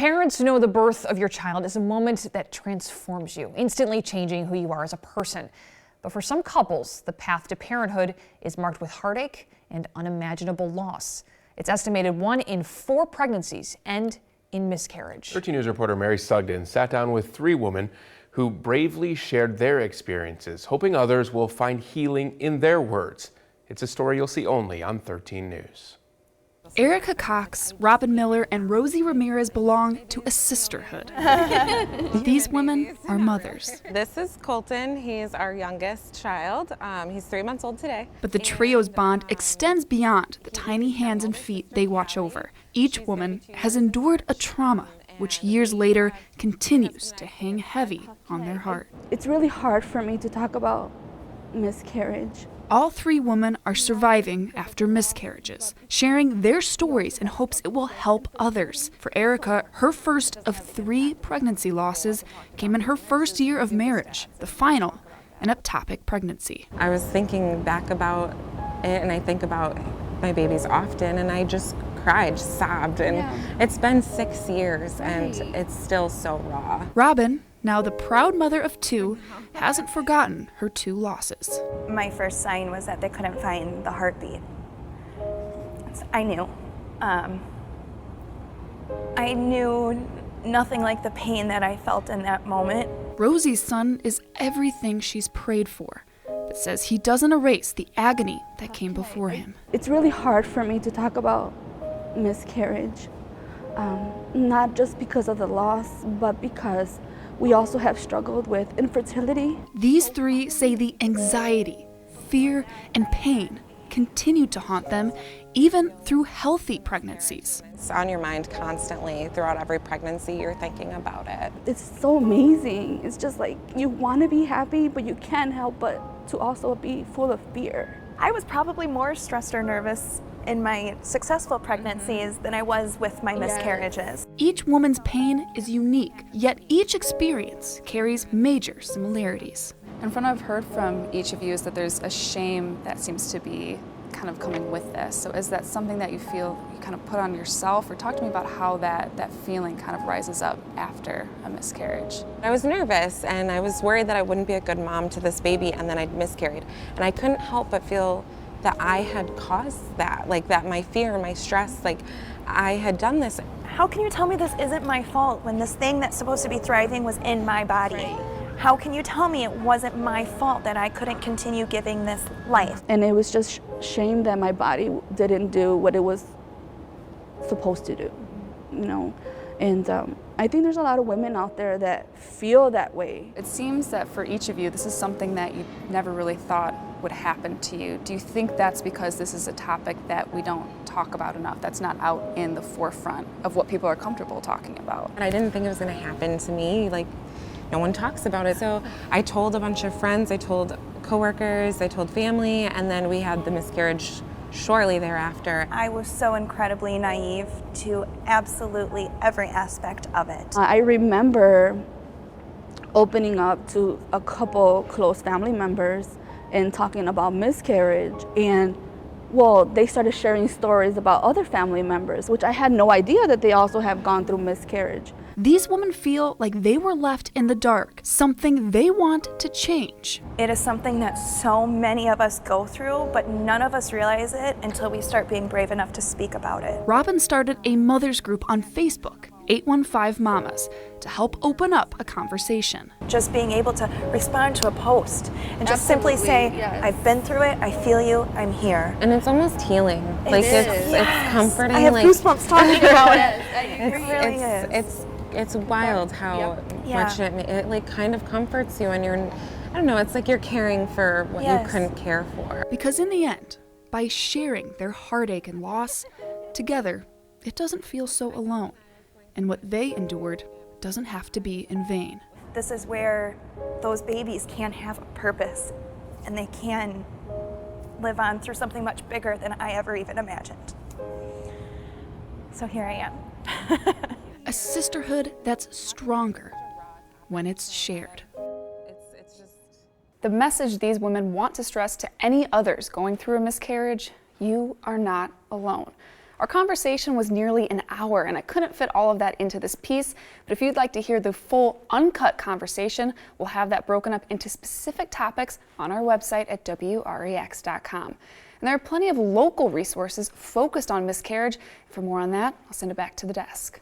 Parents know the birth of your child is a moment that transforms you, instantly changing who you are as a person. But for some couples, the path to parenthood is marked with heartache and unimaginable loss. It's estimated 1 in 4 pregnancies end in miscarriage. 13 News reporter Mary Sugden sat down with 3 women who bravely shared their experiences, hoping others will find healing in their words. It's a story you'll see only on 13 News. Erica Cox, Robin Miller, and Rosie Ramirez belong to a sisterhood. These women are mothers. This is Colton. He's our youngest child. He's 3 months old today. But the trio's bond extends beyond the tiny hands and feet they watch over. Each woman has endured a trauma, which years later continues to hang heavy on their heart. It's really hard for me to talk about miscarriage. All 3 women are surviving after miscarriages, sharing their stories in hopes it will help others. For Erica, her first of 3 pregnancy losses came in her first year of marriage, the final, an ectopic pregnancy. I was thinking back about it, and I think about my babies often, and I just cried, just sobbed, and it's been 6 years, and it's still so raw. Robin, now the proud mother of 2, hasn't forgotten her 2 losses. My first sign was that they couldn't find the heartbeat. I knew. I knew nothing like the pain that I felt in that moment. Rosie's son is everything she's prayed for, but says he doesn't erase the agony that came before him. It's really hard for me to talk about miscarriage, not just because of the loss, but because we also have struggled with infertility. These 3 say the anxiety, fear, and pain continue to haunt them even through healthy pregnancies. It's on your mind constantly. Throughout every pregnancy, you're thinking about it. It's so amazing. It's just like you want to be happy, but you can't help but to also be full of fear. I was probably more stressed or nervous in my successful pregnancies than I was with my miscarriages. Each woman's pain is unique, yet each experience carries major similarities. And from what I've heard from each of you is that there's a shame that seems to be kind of coming with this. So is that something that you feel you kind of put on yourself, or talk to me about how that feeling kind of rises up after a miscarriage? I was nervous, and I was worried that I wouldn't be a good mom to this baby, and then I'd miscarried. And I couldn't help but feel that I had caused that, like that my fear, my stress, like I had done this. How can you tell me this isn't my fault when this thing that's supposed to be thriving was in my body? Right. How can you tell me it wasn't my fault that I couldn't continue giving this life? And it was just shame that my body didn't do what it was supposed to do, you know? And I think there's a lot of women out there that feel that way. It seems that for each of you, this is something that you never really thought would happen to you. Do you think that's because this is a topic that we don't talk about enough, that's not out in the forefront of what people are comfortable talking about? And I didn't think it was gonna happen to me. Like, no one talks about it. So I told a bunch of friends, I told coworkers, I told family, and then we had the miscarriage shortly thereafter. I was so incredibly naive to absolutely every aspect of it. I remember opening up to a couple close family members and talking about miscarriage, and well, they started sharing stories about other family members, which I had no idea that they also have gone through miscarriage. These women feel like they were left in the dark, something they want to change. It is something that so many of us go through, but none of us realize it until we start being brave enough to speak about it. Robin started a mother's group on Facebook, 815 Mamas, to help open up a conversation. Just being able to respond to a post and just simply say, yes, I've been through it, I feel you, I'm here. And it's almost healing. It's comforting. I have goosebumps talking about it. It really is. It's wild how much it like kind of comforts you, and you're, I don't know, it's like you're caring for what you couldn't care for. Because in the end, by sharing their heartache and loss, together, it doesn't feel so alone. And what they endured doesn't have to be in vain. This is where those babies can have a purpose, and they can live on through something much bigger than I ever even imagined. So here I am. A sisterhood that's stronger when it's shared. The message these women want to stress to any others going through a miscarriage: you are not alone. Our conversation was nearly an hour, and I couldn't fit all of that into this piece, but if you'd like to hear the full uncut conversation, we'll have that broken up into specific topics on our website at WREX.com. And there are plenty of local resources focused on miscarriage. For more on that, I'll send it back to the desk.